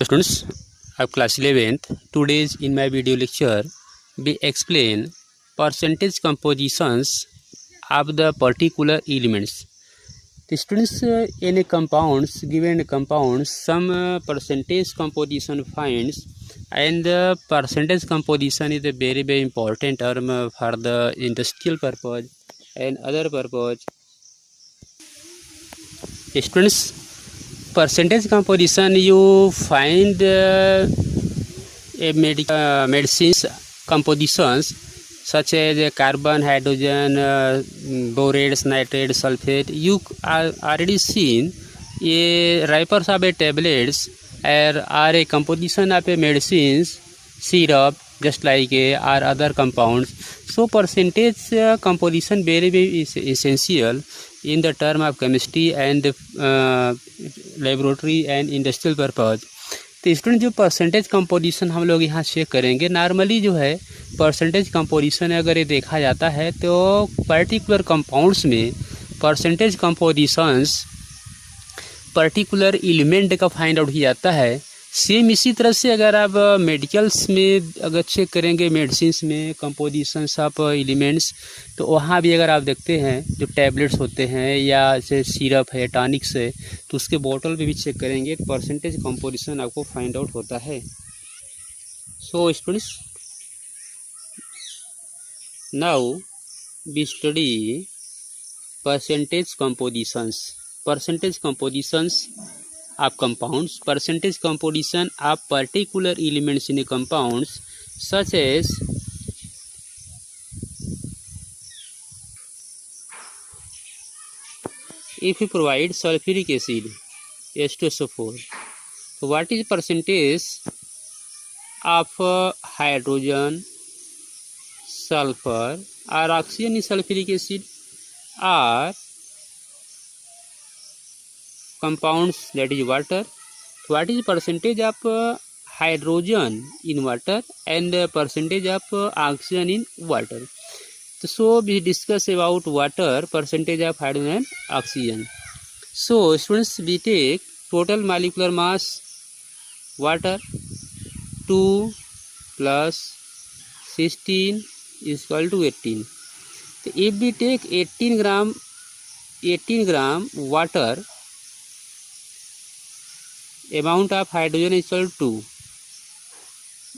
Students of class 11th, today's in my video lecture we explain percentage compositions of the particular elements. The students in a compounds, given compounds, some percentage composition finds, and the percentage composition is a very important term for the industrial purpose and other purpose. Students, percentage composition you find medicines compositions such as carbon, hydrogen, borates, nitrate, sulfate. You are already seen a wrappers of a tablets are a composition of a medicines, syrup, just like or other compounds. So percentage composition very essential in the term of chemistry and laboratory and industrial purpose. तो student जो percentage composition हम लोग यहाँ check करेंगे, normally जो है percentage composition अगर ये देखा जाता है तो पर्टिकुलर कंपाउंड्स में परसेंटेज कंपोजिशंस पर्टिकुलर एलिमेंट का फाइंड आउट किया जाता है. सेम इसी तरह से अगर आप मेडिकल्स में अगर चेक करेंगे, मेडिसिन्स में कंपोजिशंस ऑफ एलिमेंट्स, तो वहाँ भी अगर आप देखते हैं जो टैबलेट्स होते हैं या जैसे सिरप है, टॉनिक्स है, तो उसके बोतल पे भी चेक करेंगे तो परसेंटेज कंपोजिशन आपको फाइंड आउट होता है. So students, now we study percentage compositions of compounds, percentage composition of particular elements in compounds such as if you provide sulfuric acid H2SO4, so what is percentage of hydrogen, sulfur or oxygen in sulfuric acid or compounds, that is water. What is percentage of hydrogen in water and percentage of oxygen in water? So we discuss about water, percentage of hydrogen and oxygen. So students, we take total molecular mass water 2 plus 16 is equal to 18. So if we take 18 gram water, amount of hydrogen is equal to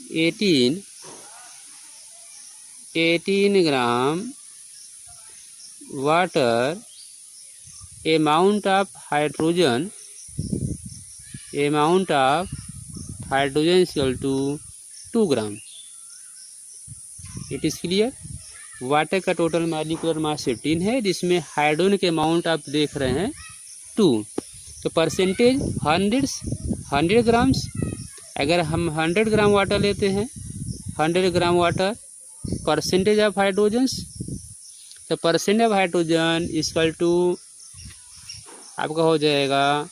18 gram water, amount of hydrogen is equal to 2 gram. It is clear. Water का total molecular mass 18 है, जिसमें hydrogen के amount आप देख रहे हैं 2. तो percentage 100 grams. अगर हम 100 ग्राम वाटर लेते हैं, 100 gram water, percentage of hydrogens, तो percentage of hydrogen equal to आपका हो जाएगा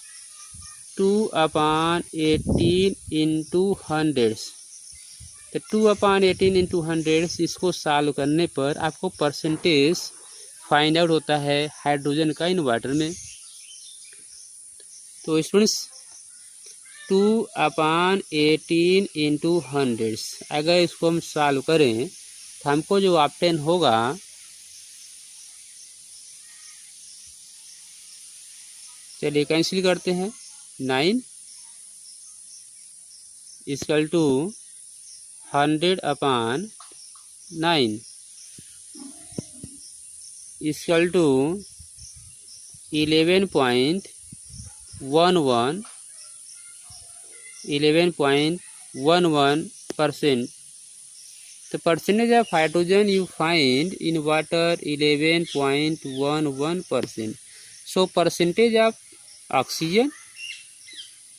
2/18 इंटू 100. तो 2/18 इंटू 100, इसको सॉल्व करने पर आपको परसेंटेज फाइंड आउट होता है हाइड्रोजन का इन वाटर में. तो स्टूडेंट्स 2/18 इंटू 100, अगर इसको हम सॉल्व करें तो हमको जो ऑप्टेन होगा, चलिए कैंसिल करते हैं, 9 equal to 100/9 equal to 11.11%. The percentage of hydrogen you find in water 11.11%. So percentage of oxygen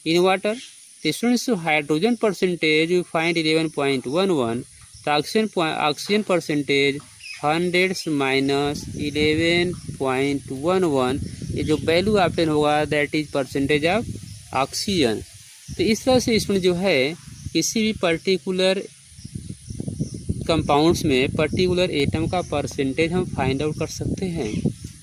in water, the students hydrogen percentage you find 11.11. The oxygen percentage 100 minus 11.11, ये जो वैल्यू ऑप्टेन होगा that is percentage of oxygen. तो इस तरह से इसमें जो है किसी भी पर्टिकुलर कंपाउंड्स में पर्टिकुलर एटम का परसेंटेज हम फाइंड आउट कर सकते हैं.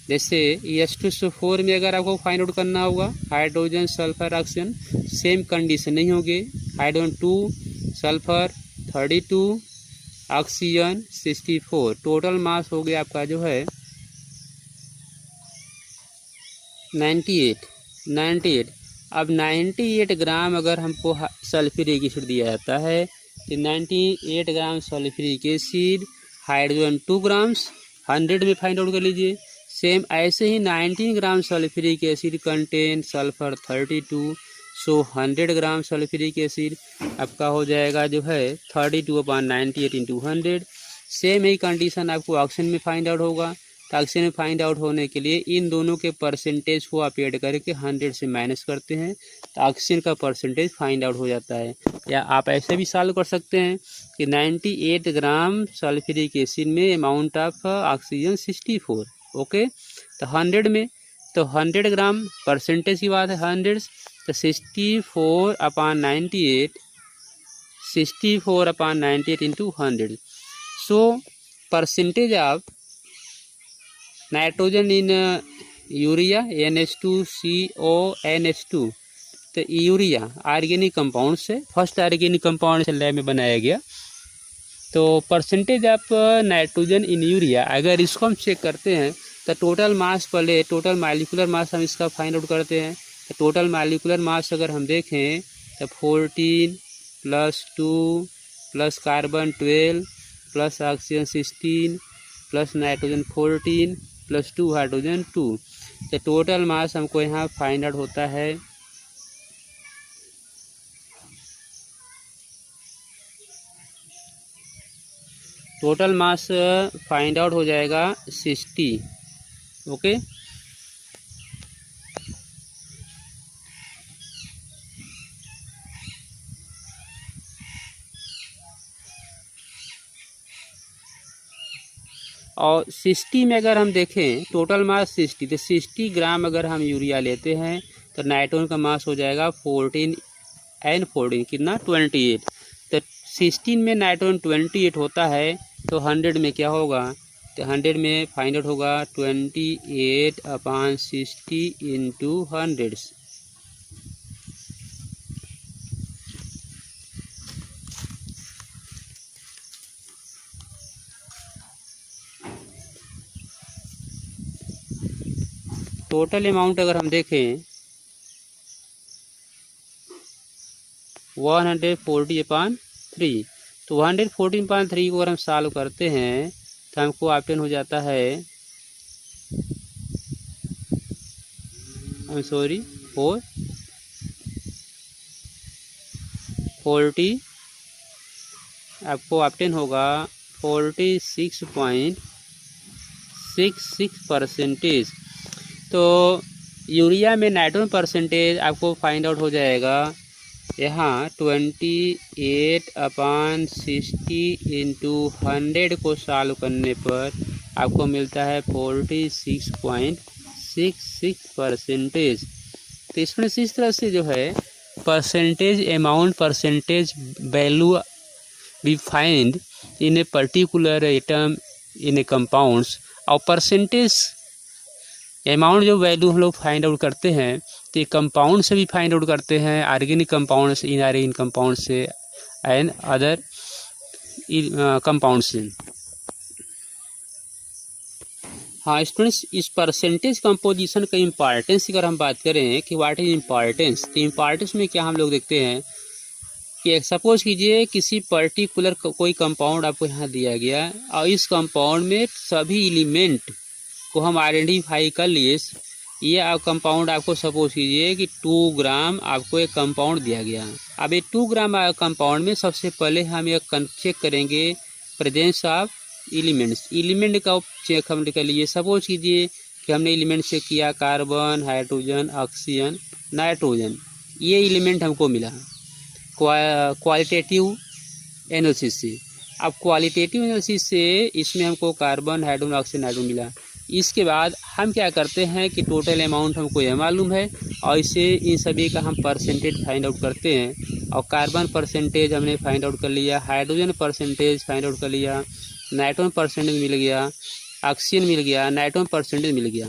जैसे H2SO4 में अगर आपको फाइंड आउट करना होगा hydrogen sulphur oxygen, same condition नहीं होगी। Hydrogen 2, sulphur 32, oxygen 64, total mass हो गया आपका जो है 98। अब 98 ग्राम अगर हमको सल्फ्यूरिक एसिड दिया जाता है तो 98 ग्राम सल्फ्यूरिक एसिड, हाइड्रोजन 2 ग्राम्स 100 में फाइंड आउट कर लीजिए। सेम ऐसे ही 19 ग्राम सल्फ्यूरिक एसिड कंटेन सल्फर 32, सो 100 ग्राम सल्फ्यूरिक एसिड आपका हो जाएगा जो है 32/98 × 100। सेम ही कंडीशन आपको ऑक्सीजन में फाइंड आउट होगा। तो ऑक्सीजन में फाइंड आउट होने के लिए इन दोनों के परसेंटेज को आप ऐड करके 100 से माइनस करते हैं तो ऑक्सीजन का परसेंटेज फाइंड आउट हो जाता है। या आप ऐसे भी सॉल्व कर सकते हैं कि 98 ग्राम सल्फ्यूरिक एसिड में अमाउंट ऑफ ऑक्सीजन 64। ओके, तो 100 में तो 100 ग्राम परसेंटेज की बात है 100, तो 64/98 × 100। So percentage of nitrogen in urea NH2CO NH2, तो यूरिया ऑर्गेनिक कंपाउंड से फर्स्ट ऑर्गेनिक कंपाउंड से लैब में बनाया गया। तो percentage of nitrogen in urea अगर इसको हम चेक करते हैं तो टोटल मास, पहले टोटल मॉलिक्यूलर मास हम इसका फाइंड आउट करते हैं। तो टोटल मॉलिक्यूलर मास अगर हम देखें तो 14 + 2 + कार्बन 12 + ऑक्सीजन 16 + नाइट्रोजन 14 + 2 हाइड्रोजन 2, तो टोटल मास हमको यहाँ फाइंड आउट होता है टोटल मास फाइंड आउट हो जाएगा 60। ओके, और 60 में अगर हम देखें टोटल मास 60, तो 60 ग्राम अगर हम यूरिया लेते हैं तो नाइट्रोजन का मास हो जाएगा 14 N 14 कितना 28। तो 16 में नाइट्रोजन 28 होता है तो 100 में क्या होगा, तो 100 में फाइंड आउट होगा 28/60 × 100। टोटल अमाउंट अगर हम देखें 140/3, तो 114/3 को अगर हम सॉल्व करते हैं तो हमको ऑप्शन हो जाता है 40 आपको ऑप्शन होगा 46.66%। तो यूरिया में नाइट्रोजन परसेंटेज आपको फाइंड आउट हो जाएगा यहाँ 28/60 × 100 को सॉल्व करने पर आपको मिलता है 46.66%। तो इसमें इस तरह से जो है percentage amount, percentage value we find in a particular atom in a compounds, और परसेंटेज अमाउंट जो वैल्यू हम लोग फाइंड आउट करते हैं तो कंपाउंड से भी फाइंड आउट करते हैं, ऑर्गेनिक कंपाउंड से, इनऑर्गेनिक कंपाउंड से एंड अदर कंपाउंड से। हाँ स्टूडेंट्स, इस परसेंटेज कंपोजिशन का इम्पॉर्टेंस की अगर हम बात करें कि व्हाट इज इम्पॉर्टेंस, तो इम्पॉर्टेंस में क्या हम लोग देखते हैं कि सपोज कीजिए किसी पर्टिकुलर कोई कंपाउंड आपको यहाँ दिया गया और इस कंपाउंड में सभी एलिमेंट को हम आइडेंटिफाई कर लिए। ये आप कंपाउंड आपको सपोज कीजिए कि 2 ग्राम आपको एक कंपाउंड दिया गया। अब ये 2 ग्राम कंपाउंड में सबसे पहले हम ये चेक करेंगे प्रेजेंस ऑफ एलिमेंट्स। एलिमेंट का चेक हम कर लिए। सपोज कीजिए कि हमने एलिमेंट चेक किया कार्बन, हाइड्रोजन, ऑक्सीजन, नाइट्रोजन, ये एलिमेंट हमको मिला क्वालिटेटिव एनालिसिस से। अब क्वालिटेटिव एनालिसिस से इसमें हमको कार्बन, हाइड्रोजन, ऑक्सीजन, नाइट्रोजन मिला। इसके बाद हम क्या करते हैं कि टोटल अमाउंट हमको यह मालूम है और इससे इन सभी का हम परसेंटेज फाइंड आउट करते हैं। और कार्बन परसेंटेज हमने फाइंड आउट कर लिया, हाइड्रोजन परसेंटेज फाइंड आउट कर लिया, नाइट्रोजन परसेंटेज मिल गया, ऑक्सीजन मिल गया, नाइट्रोजन परसेंटेज मिल गया।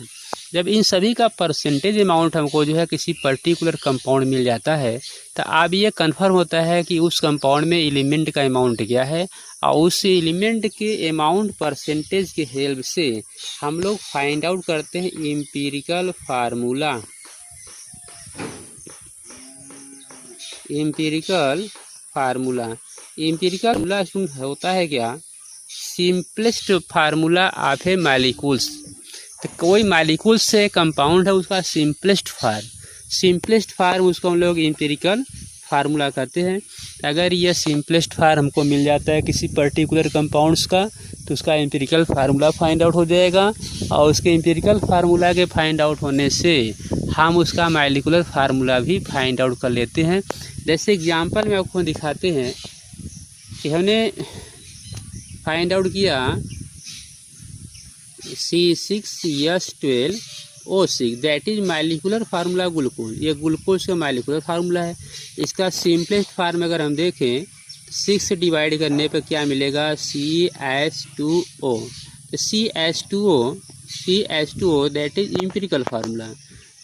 जब इन सभी का परसेंटेज अमाउंट हमको जो है किसी पर्टिकुलर कंपाउंड मिल जाता है तो अब ये कन्फर्म होता है कि उस कंपाउंड में एलिमेंट का अमाउंट क्या है, और उस एलिमेंट के अमाउंट परसेंटेज के हेल्प से हम लोग फाइंड आउट करते हैं एम्पिरिकल फार्मूला। एम्पिरिकल फार्मूला होता है क्या? Simplest formula of A molecules. तो कोई मॉलिक्यूल्स से कंपाउंड है उसका सिंपलेस्ट फार्म उसको हम लोग एम्पिरिकल फार्मूला कहते हैं। अगर यह सिंपलेस्ट फार्म हमको मिल जाता है किसी पर्टिकुलर कंपाउंड्स का तो उसका एम्पिरिकल फार्मूला फाइंड आउट हो जाएगा, और उसके एम्पिरिकल फार्मूला के फाइंड आउट होने से हम उसका मॉलिक्यूलर फार्मूला भी फाइंड आउट कर लेते हैं। जैसे एग्जांपल में आपको दिखाते हैं कि हमने फाइंड आउट किया C6H12O6, that is molecular formula glucose. ये ग्लूकोज का मॉलिक्यूलर फार्मूला है। इसका सिंपलेस्ट फार्म अगर हम देखें 6 से डिवाइड करने पर क्या मिलेगा? CH2O। तो CH2O that is empirical formula.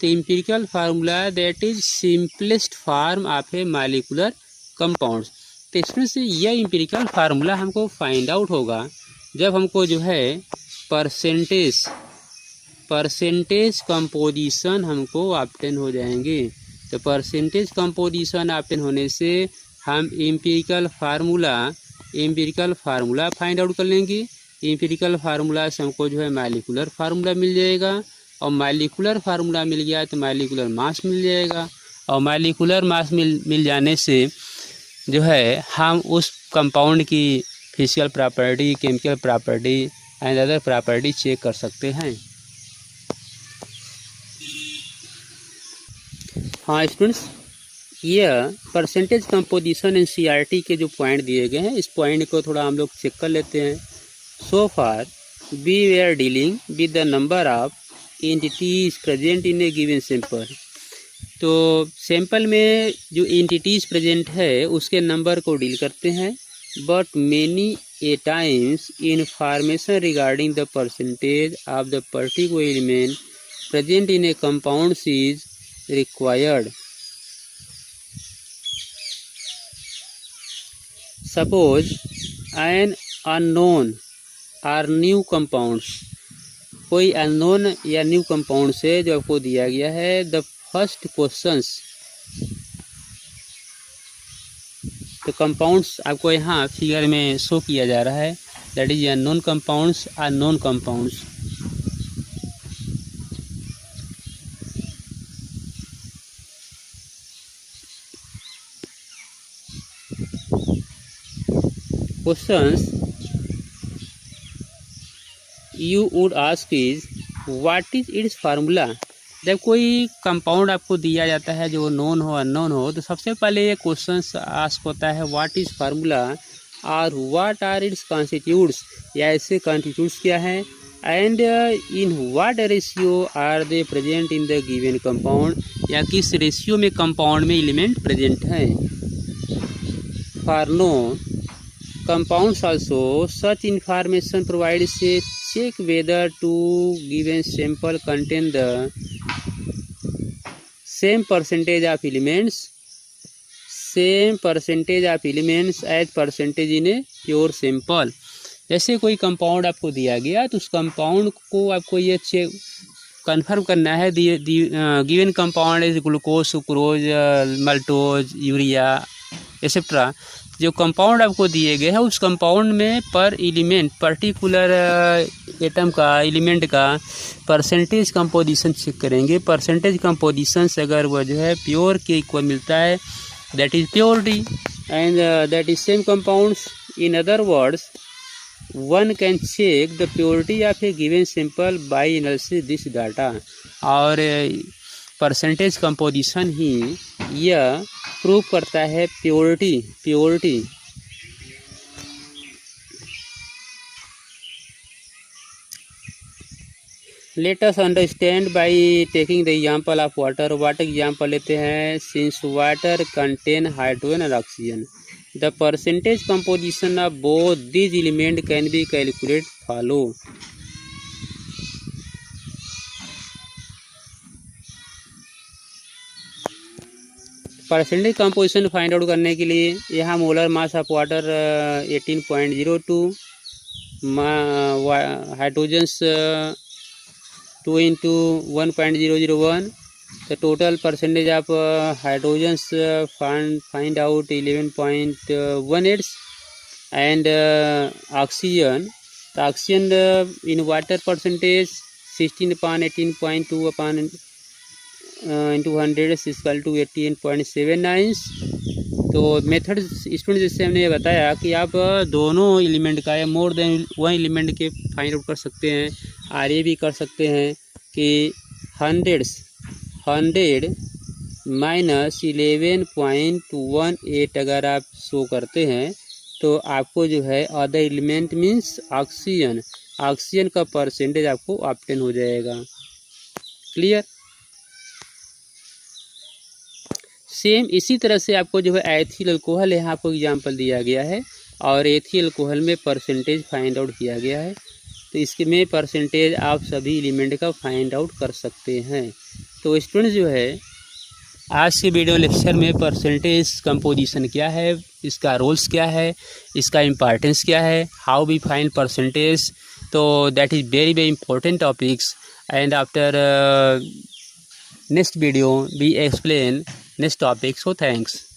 तो empirical formula that is simplest form of a molecular compounds. तो इसमें से यह एम्पिरिकल फार्मूला हमको फाइंड आउट होगा जब हमको जो है परसेंटेज कंपोजिशन हमको ऑब्टेन हो जाएंगे। तो परसेंटेज कंपोजिशन ऑब्टेन होने से हम एम्पिरिकल फार्मूला फाइंड आउट कर लेंगे। एम्पिरिकल फार्मूला से हमको जो है मॉलिक्यूलर फार्मूला मिल जाएगा, और मॉलिक्यूलर फार्मूला मिल गया तो मॉलिक्यूलर मास मिल जाएगा, और मॉलिक्यूलर मास मिल जाने से जो है हम उस कंपाउंड की physical property, chemical property and other property check कर सकते हैं। हाँ स्टूडेंट्स, यह परसेंटेज कंपोजिशन एनसीईआरटी के जो पॉइंट दिए गए हैं इस पॉइंट को थोड़ा हम लोग चेक कर लेते हैं। So far we are dealing with the number of entities present in a given sample. तो सैंपल में जो एंटिटीज प्रेजेंट है उसके नंबर को डील करते हैं, but many a times information regarding the percentage of the particular element present in a compound is required. Suppose an unknown or new compounds, कोई unknown या न्यू कंपाउंड से जो आपको दिया गया है, द फर्स्ट क्वेश्चंस। तो कंपाउंड्स आपको यहाँ फिगर में शो किया जा रहा है, that is unknown compounds are known compounds. Questions you would ask is what is its formula. जब कोई कंपाउंड आपको दिया जाता है जो नोन हो अननोन हो तो सबसे पहले ये क्वेश्चन आस्क होता है व्हाट इज फार्मूला, और व्हाट आर इट्स कॉन्स्टिट्यूट्स, या इससे कॉन्स्टिट्यूट्स क्या है, and in what ratio are they present in the given compound, या किस रेशियो में कंपाउंड में एलिमेंट प्रेजेंट हैं। For no compounds also such information provide से check whether two given sample contain the same percentage of elements as percentage in a pure sample। जैसे कोई compound आपको दिया गया तो उस कंपाउंड को आपको ये चेक कन्फर्म करना है, given compound is glucose, sucrose, maltose, urea etcetera. जो कंपाउंड आपको दिए गए हैं उस कंपाउंड में पर एलिमेंट पर्टिकुलर एटम का एलिमेंट का परसेंटेज कंपोजिशन चेक करेंगे। परसेंटेज कंपोजिशन से अगर वह जो है प्योर के इक्वल मिलता है that is purity and that is same compounds. In other words one can check the purity of a given sample by analysis this data. और परसेंटेज कंपोजिशन ही यह प्रूव करता है purity. Let us understand by taking the example of water. Water example लेते हैं। Since water contain hydrogen और oxygen, the percentage composition of both these element can be calculate follow. Percentage composition find out करने के लिए यहाँ molar mass of water 18.02, hydrogens 2 into 1.001, the total percentage of hydrogens find out 11.18, and oxygen, the oxygen in water percentage 16/18.2 upon into 100 is equal to 88.79। तो method student जैसे हमने ये बताया कि आप दोनों एलिमेंट का या मोर देन वन एलिमेंट के फाइंड आउट कर सकते हैं, और ये भी कर सकते हैं कि 100 माइनस 11.18 अगर आप शो करते हैं तो आपको जो है अदर एलिमेंट मीन्स ऑक्सीजन का परसेंटेज आपको ऑब्टेन हो जाएगा। क्लियर। सेम इसी तरह से आपको जो है एथिल अल्कोहल यहाँ आपको एग्जांपल दिया गया है, और एथिल अल्कोहल में परसेंटेज फाइंड आउट किया गया है, तो इसके में परसेंटेज आप सभी एलिमेंट का फाइंड आउट कर सकते हैं। तो स्टूडेंट्स जो है आज के वीडियो लेक्चर में परसेंटेज कंपोजिशन क्या है, इसका रोल्स क्या है, इसका इम्पॉर्टेंस क्या है, हाउ वी फाइंड परसेंटेज, तो that is very very important topics, and after next video we explain next topic, so thanks।